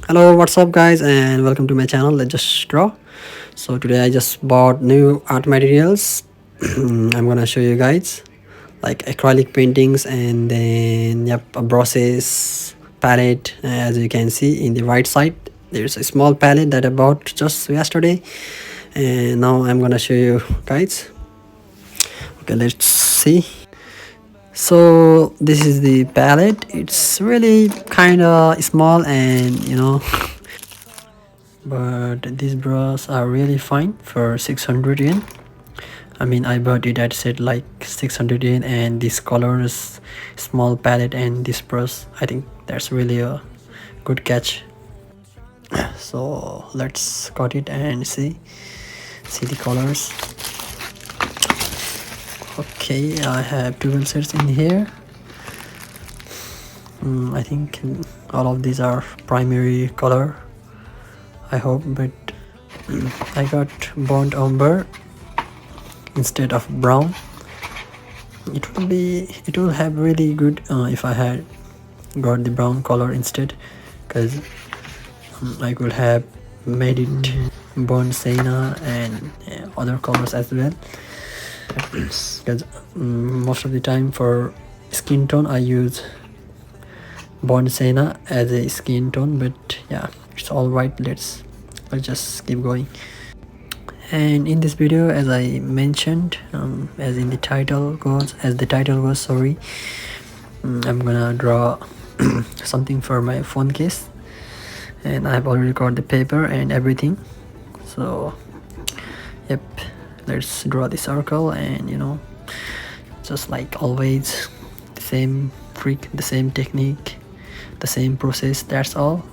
Hello, what's up guys, and welcome to my channel. Let's just draw. So today I just bought new art materials. I'm gonna show you guys like acrylic paintings, and then a brushes, palette. As you can see in the right side, there's a small palette that I bought just yesterday, and now I'm gonna show you guys. Okay, let's see. So this is the palette. It's really kind of small, and but these bras are really fine for 600 yen. I mean, I bought it at set like 600 yen, and this colors, small palette, and this brush, I think that's really a good catch. So let's cut it and see the colors. Okay, I have 12 sets in here. I think all of these are primary color, I hope, but I got burnt umber instead of brown. It will have really good if I had got the brown color instead, because I could have made it burnt sienna and other colors as well, because most of the time for skin tone I use burnt sienna as a skin tone, but yeah, it's all right. Let's just keep going. And in this video, as I mentioned, as the title goes, sorry, I'm gonna draw something for my phone case, and I've already got the paper and everything. So yep, let's draw the circle, and just like always, the same trick, the same technique, the same process. That's all.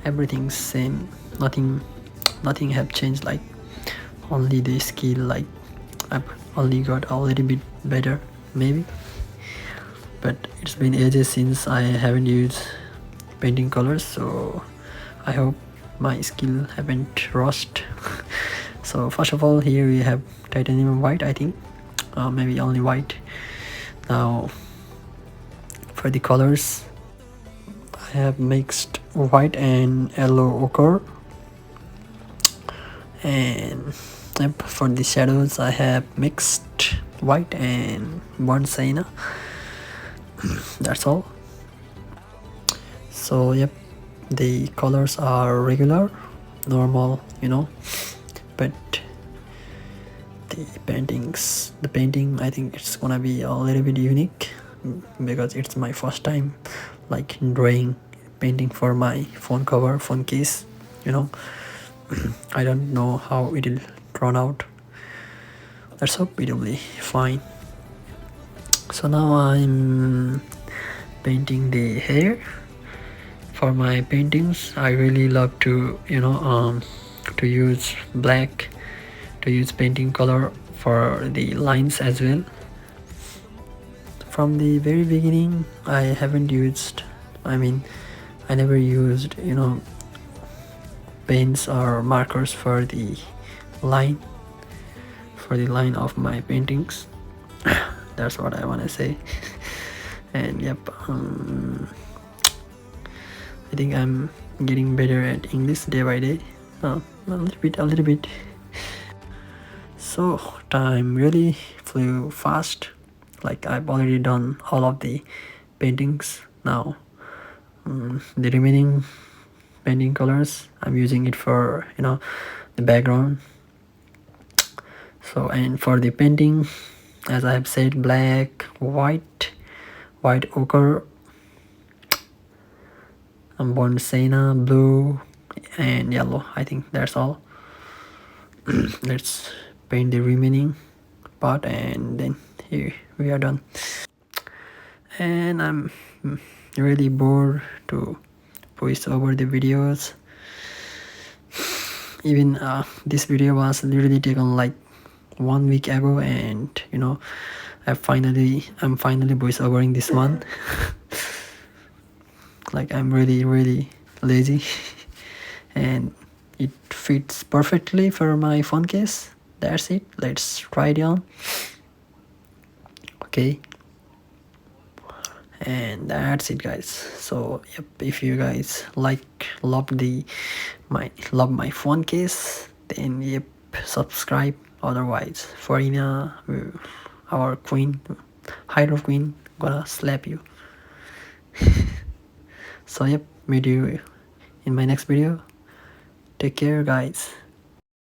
Everything's same. Nothing have changed. Like only the skill. Like I've only got a little bit better, maybe. But it's been ages since I haven't used painting colors, so I hope my skill haven't rust. So first of all, here we have titanium white, I think, maybe only white. Now for the colors, I have mixed white and yellow ochre, and yep, for the shadows I have mixed white and burnt sienna. That's all. So yep, the colors are regular, normal, but the painting, I think it's gonna be a little bit unique, because it's my first time like drawing painting for my phone cover, phone case. I don't know how it will turn out. Let's hope it will be fine. So now I'm painting the hair. For my paintings, I really love to to use black, to use painting color for the lines as well. From the very beginning, I never used paints or markers for the line of my paintings. That's what I want to say. And yep, I think I'm getting better at English day by day. A little bit. So time really flew fast. Like I've already done all of the paintings. Now the remaining painting colors, I'm using it for the background. So, and for the painting, as I have said, black, white ochre, burnt sienna, blue, and yellow. I think that's all. Let's paint the remaining part, and then here we are done. And I'm really bored to voice over the videos. Even this video was literally taken like 1 week ago, and I'm finally voice overing this one. Like I'm really lazy and it fits perfectly for my phone case. That's it. Let's try it on. Okay, And that's it, guys. So yep, if you guys love my phone case, then yep, subscribe. Otherwise Farina, our queen, Hydro Queen, gonna slap you. So yep, meet you in my next video. Take care, guys.